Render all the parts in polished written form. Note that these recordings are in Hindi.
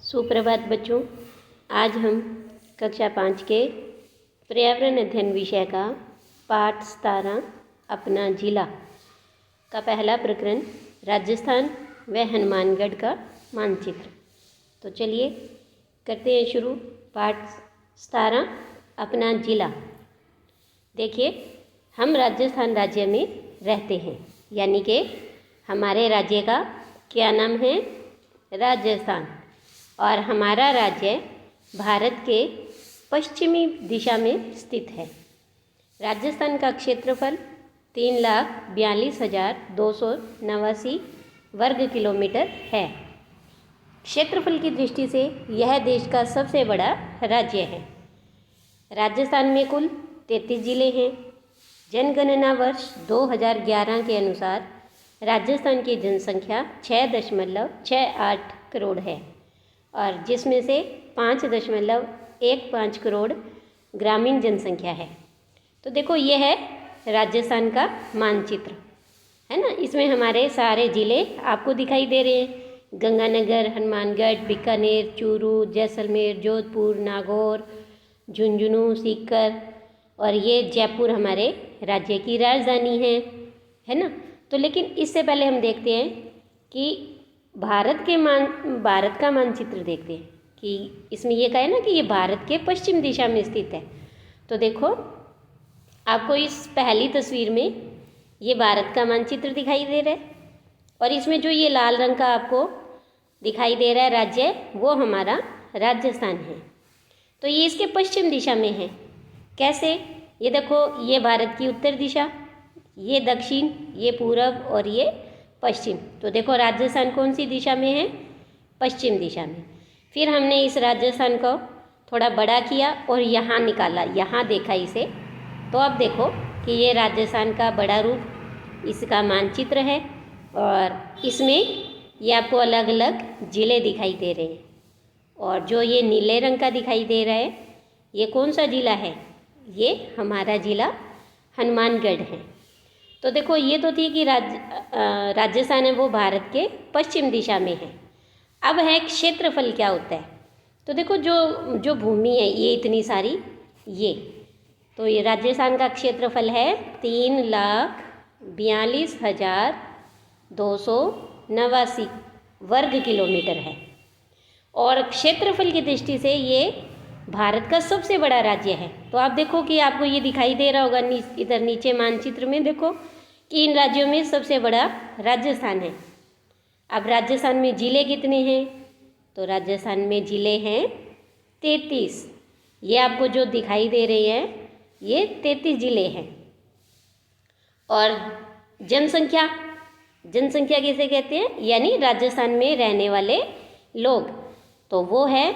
सुप्रभात बच्चों। आज हम कक्षा 5 के पर्यावरण अध्ययन विषय का पाठ 17 अपना जिला का पहला प्रकरण राजस्थान व हनुमानगढ़ का मानचित्र। तो चलिए करते हैं शुरू। पाठ 17 अपना जिला। देखिए, हम राजस्थान राज्य में रहते हैं, यानी कि हमारे राज्य का क्या नाम है? राजस्थान। और हमारा राज्य भारत के पश्चिमी दिशा में स्थित है। राजस्थान का क्षेत्रफल 3,42,289 वर्ग किलोमीटर है। क्षेत्रफल की दृष्टि से यह देश का सबसे बड़ा राज्य है। राजस्थान में कुल 33 जिले हैं। जनगणना वर्ष 2011 के अनुसार राजस्थान की जनसंख्या 6.68 करोड़ है, और जिसमें से 5.15 करोड़ ग्रामीण जनसंख्या है। तो देखो, ये है राजस्थान का मानचित्र, है ना। इसमें हमारे सारे ज़िले आपको दिखाई दे रहे हैं। गंगानगर, हनुमानगढ़, बीकानेर, चूरू, जैसलमेर, जोधपुर, नागौर, झुंझुनू, सीकर, और ये जयपुर हमारे राज्य की राजधानी है ना। तो लेकिन इससे पहले हम देखते हैं कि भारत का मानचित्र देखते हैं कि इसमें ये कहा है ना कि ये भारत के पश्चिम दिशा में स्थित है। तो देखो, आपको इस पहली तस्वीर में ये भारत का मानचित्र दिखाई दे रहा है, और इसमें जो ये लाल रंग का आपको दिखाई दे रहा है राज्य, वो हमारा राजस्थान है। तो ये इसके पश्चिम दिशा में है। कैसे? ये देखो, ये भारत की उत्तर दिशा, ये दक्षिण, ये पूरब और ये पश्चिम। तो देखो, राजस्थान कौन सी दिशा में है? पश्चिम दिशा में। फिर हमने इस राजस्थान को थोड़ा बड़ा किया और यहाँ निकाला, यहाँ देखा इसे। तो अब देखो कि ये राजस्थान का बड़ा रूप इसका मानचित्र है, और इसमें ये आपको अलग अलग ज़िले दिखाई दे रहे हैं। और जो ये नीले रंग का दिखाई दे रहा है, ये कौन सा ज़िला है? ये हमारा ज़िला हनुमानगढ़ है। तो देखो, ये तो थी कि राजस्थान है वो भारत के पश्चिम दिशा में है। अब है क्षेत्रफल क्या होता है। तो देखो, जो भूमि है ये इतनी सारी, तो ये राजस्थान का क्षेत्रफल है 3,42,289 वर्ग किलोमीटर है। और क्षेत्रफल की दृष्टि से ये भारत का सबसे बड़ा राज्य है। तो आप देखो कि आपको ये दिखाई दे रहा होगा इधर नीचे मानचित्र में, देखो कि इन राज्यों में सबसे बड़ा राजस्थान है। अब राजस्थान में ज़िले कितने हैं? तो राजस्थान में ज़िले हैं 33। ये आपको जो दिखाई दे रहे हैं, ये 33 ज़िले हैं। और जनसंख्या किसे कहते हैं? यानी राजस्थान में रहने वाले लोग, तो वो है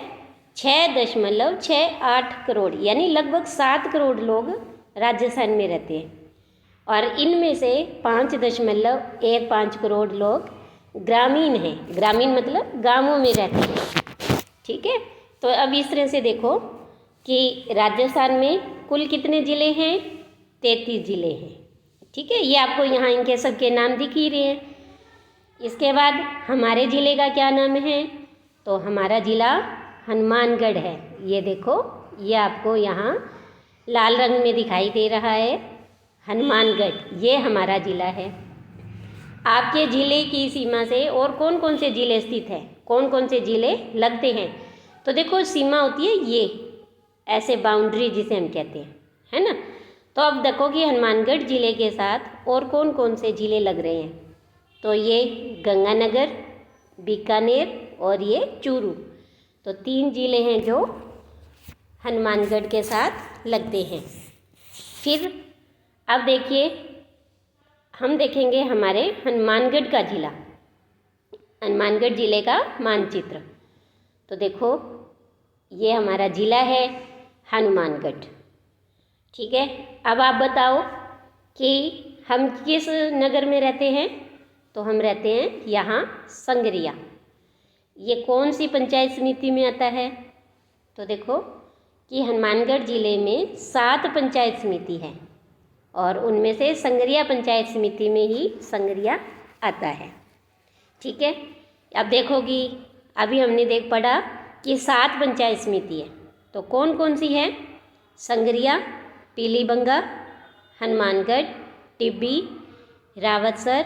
6.68 करोड़, यानी लगभग 7 करोड़ लोग राजस्थान में रहते हैं। और इनमें से 5.15 करोड़ लोग ग्रामीण हैं। ग्रामीण मतलब गांवों में रहते हैं, ठीक है। तो अब इस तरह से देखो कि राजस्थान में कुल कितने ज़िले हैं? 33 ज़िले हैं, ठीक है। ये आपको यहाँ इनके सबके नाम दिख ही रहे हैं। इसके बाद हमारे ज़िले का क्या नाम है? तो हमारा ज़िला हनुमानगढ़ है। ये देखो, ये आपको यहाँ लाल रंग में दिखाई दे रहा है, हनुमानगढ़, ये हमारा ज़िला है। आपके ज़िले की सीमा से और कौन कौन से ज़िले स्थित हैं, कौन कौन से ज़िले लगते हैं? तो देखो, सीमा होती है ये ऐसे बाउंड्री जिसे हम कहते हैं, है ना। तो अब देखो कि हनुमानगढ़ ज़िले के साथ और कौन कौन से ज़िले लग रहे हैं। तो ये गंगानगर, बीकानेर और ये चूरू। तो 3 ज़िले हैं जो हनुमानगढ़ के साथ लगते हैं। फिर अब देखिए, हम देखेंगे हमारे हनुमानगढ़ का ज़िला, हनुमानगढ़ ज़िले का मानचित्र। तो देखो, ये हमारा ज़िला है हनुमानगढ़, ठीक है। अब आप बताओ कि हम किस नगर में रहते हैं? तो हम रहते हैं यहाँ संगरिया। ये कौन सी पंचायत समिति में आता है? तो देखो कि हनुमानगढ़ ज़िले में 7 पंचायत समिति है, और उनमें से संगरिया पंचायत समिति में ही संगरिया आता है, ठीक है। अब देखो कि अभी हमने पढ़ा कि 7 पंचायत समिति है। तो कौन कौन सी है? संगरिया, पीलीबंगा, हनुमानगढ़, टिब्बी, रावतसर,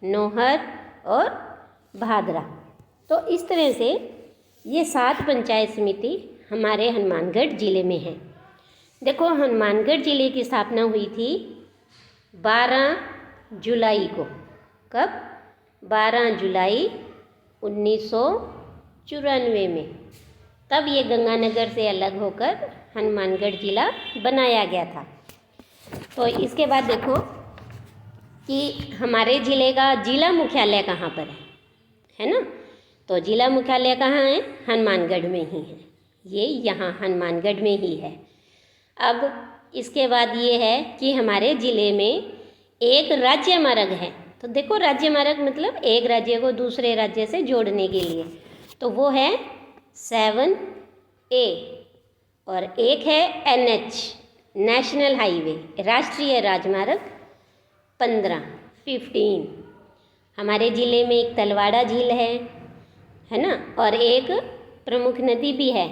नौहर और भादरा। तो इस तरह से ये 7 पंचायत समिति हमारे हनुमानगढ़ ज़िले में है। देखो, हनुमानगढ़ ज़िले की स्थापना हुई थी 12 जुलाई को। कब? 12 जुलाई 1994 में। तब ये गंगानगर से अलग होकर हनुमानगढ़ ज़िला बनाया गया था। तो इसके बाद देखो कि हमारे ज़िले का ज़िला मुख्यालय कहाँ पर है ना? तो ज़िला मुख्यालय कहाँ है? हनुमानगढ़ में ही है। ये यहाँ हनुमानगढ़ में ही है। अब इसके बाद ये है कि हमारे ज़िले में एक राज्य मार्ग है। तो देखो, राज्य मार्ग मतलब एक राज्य को दूसरे राज्य से जोड़ने के लिए। तो वो है 7A और एक है NH, नेशनल हाईवे, राष्ट्रीय राजमार्ग 15। हमारे ज़िले में एक तलवाड़ा झील है ना? और एक प्रमुख नदी भी है।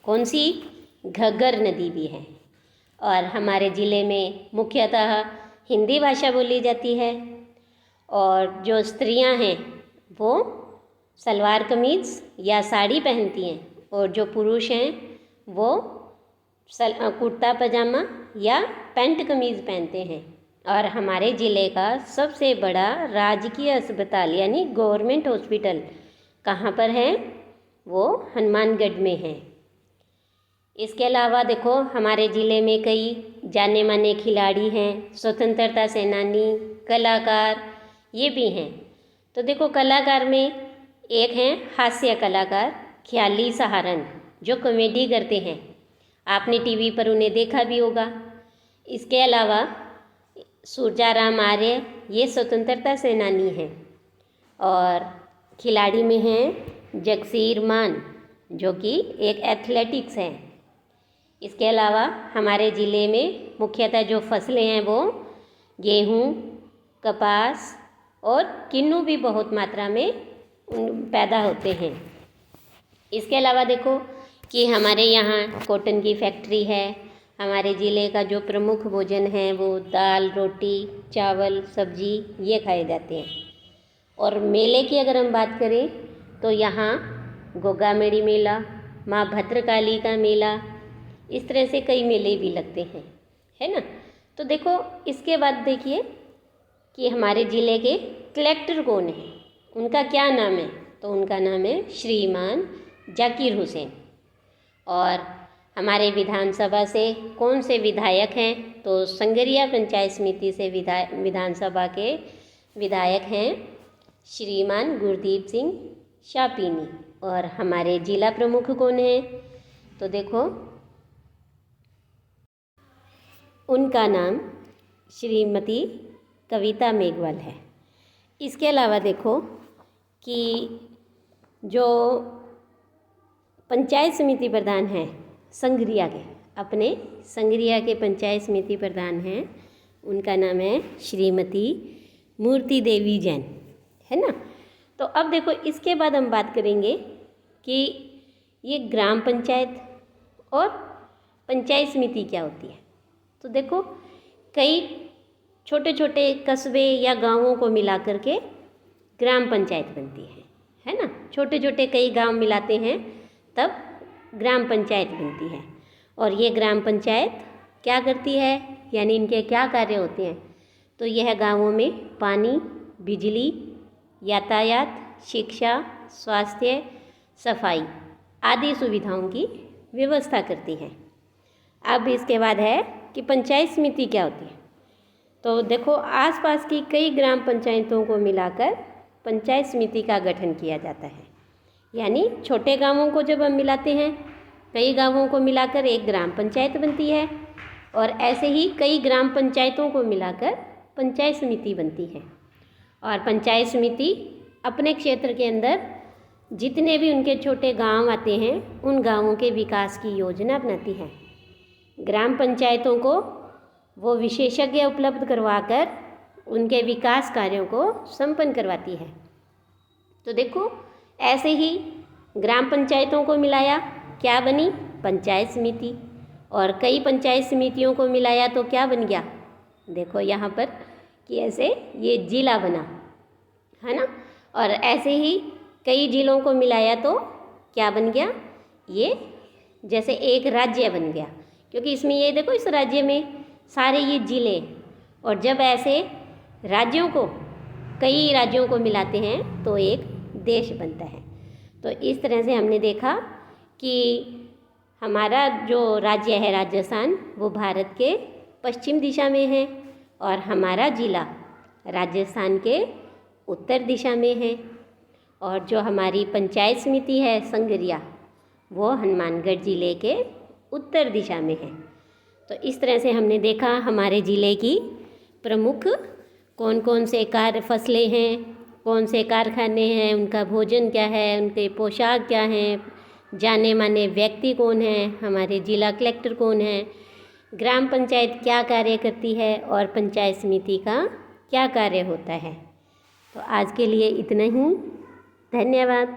कौन सी? घग्गर नदी भी है। और हमारे ज़िले में मुख्यतः हिंदी भाषा बोली जाती है। और जो स्त्रियां हैं वो सलवार कमीज़ या साड़ी पहनती हैं, और जो पुरुष हैं वो कुर्ता पजामा या पैंट कमीज़ पहनते हैं। और हमारे ज़िले का सबसे बड़ा राजकीय अस्पताल यानी गवर्नमेंट हॉस्पिटल कहाँ पर है? वो हनुमानगढ़ में है। इसके अलावा देखो, हमारे ज़िले में कई जाने माने खिलाड़ी हैं, स्वतंत्रता सेनानी, कलाकार, ये भी हैं। तो देखो, कलाकार में एक हैं हास्य कलाकार ख्याली सहारन, जो कॉमेडी करते हैं। आपने टीवी पर उन्हें देखा भी होगा। इसके अलावा सूरजाराम आर्य, ये स्वतंत्रता सेनानी हैं। और खिलाड़ी में हैं जगसीर मान, जो कि एक एथलेटिक्स है। इसके अलावा हमारे ज़िले में मुख्यतः जो फसलें हैं वो गेहूँ, कपास और किन्नू भी बहुत मात्रा में पैदा होते हैं। इसके अलावा देखो कि हमारे यहाँ कॉटन की फैक्ट्री है। हमारे ज़िले का जो प्रमुख भोजन है वो दाल, रोटी, चावल, सब्जी ये खाए जाते हैं। और मेले की अगर हम बात करें तो यहाँ गोगामेड़ी मेला, माँ भद्रकाली का मेला, इस तरह से कई मेले भी लगते हैं, है ना? तो देखो, इसके बाद देखिए कि हमारे ज़िले के कलेक्टर कौन है, उनका क्या नाम है? तो उनका नाम है श्रीमान जाकिर हुसैन। और हमारे विधानसभा से कौन से विधायक हैं? तो संगरिया पंचायत समिति से विधानसभा के विधायक हैं श्रीमान गुरदीप सिंह शापीनी। और हमारे जिला प्रमुख कौन हैं? तो देखो, उनका नाम श्रीमती कविता मेघवाल है। इसके अलावा देखो कि जो पंचायत समिति प्रधान हैं संगरिया के, अपने संगरिया के पंचायत समिति प्रधान हैं, उनका नाम है श्रीमती मूर्ति देवी जैन, है ना? तो अब देखो, इसके बाद हम बात करेंगे कि ये ग्राम पंचायत और पंचायत समिति क्या होती है। तो देखो, कई छोटे छोटे कस्बे या गांवों को मिला करके ग्राम पंचायत बनती है ना? छोटे छोटे कई गांव मिलाते हैं तब ग्राम पंचायत बनती है। और ये ग्राम पंचायत क्या करती है, यानी इनके क्या कार्य होते हैं? तो यह गांवों में पानी, बिजली, यातायात, शिक्षा, स्वास्थ्य, सफाई आदि सुविधाओं की व्यवस्था करती है। अब इसके बाद है कि पंचायत समिति क्या होती है। तो देखो, आसपास की कई ग्राम पंचायतों को मिलाकर पंचायत समिति का गठन किया जाता है। यानी छोटे गांवों को जब हम मिलाते हैं, कई गांवों को मिलाकर एक ग्राम पंचायत बनती है, और ऐसे ही कई ग्राम पंचायतों को मिलाकर पंचायत समिति बनती है। और पंचायत समिति अपने क्षेत्र के अंदर जितने भी उनके छोटे गांव आते हैं, उन गांवों के विकास की योजना बनाती है। ग्राम पंचायतों को वो विशेषज्ञ उपलब्ध करवाकर उनके विकास कार्यों को संपन्न करवाती है। तो देखो, ऐसे ही ग्राम पंचायतों को मिलाया, क्या बनी? पंचायत समिति। और कई पंचायत समितियों को मिलाया तो क्या बन गया? देखो यहाँ पर कि ऐसे ये जिला बना, है ना। और ऐसे ही कई जिलों को मिलाया तो क्या बन गया? ये जैसे एक राज्य बन गया, क्योंकि इसमें ये देखो इस राज्य में सारे ये जिले, और जब ऐसे राज्यों को कई राज्यों को मिलाते हैं तो एक देश बनता है। तो इस तरह से हमने देखा कि हमारा जो राज्य है राजस्थान, वो भारत के पश्चिम दिशा में है, और हमारा जिला राजस्थान के उत्तर दिशा में है, और जो हमारी पंचायत समिति है संगरिया, वो हनुमानगढ़ ज़िले के उत्तर दिशा में है। तो इस तरह से हमने देखा हमारे ज़िले की प्रमुख कौन कौन से फसलें हैं, कौन से कारखाने हैं, उनका भोजन क्या है, उनके पोशाक क्या हैं, जाने माने व्यक्ति कौन हैं, हमारे जिला कलेक्टर कौन हैं, ग्राम पंचायत क्या कार्य करती है, और पंचायत समिति का क्या कार्य होता है। तो आज के लिए इतना ही। धन्यवाद।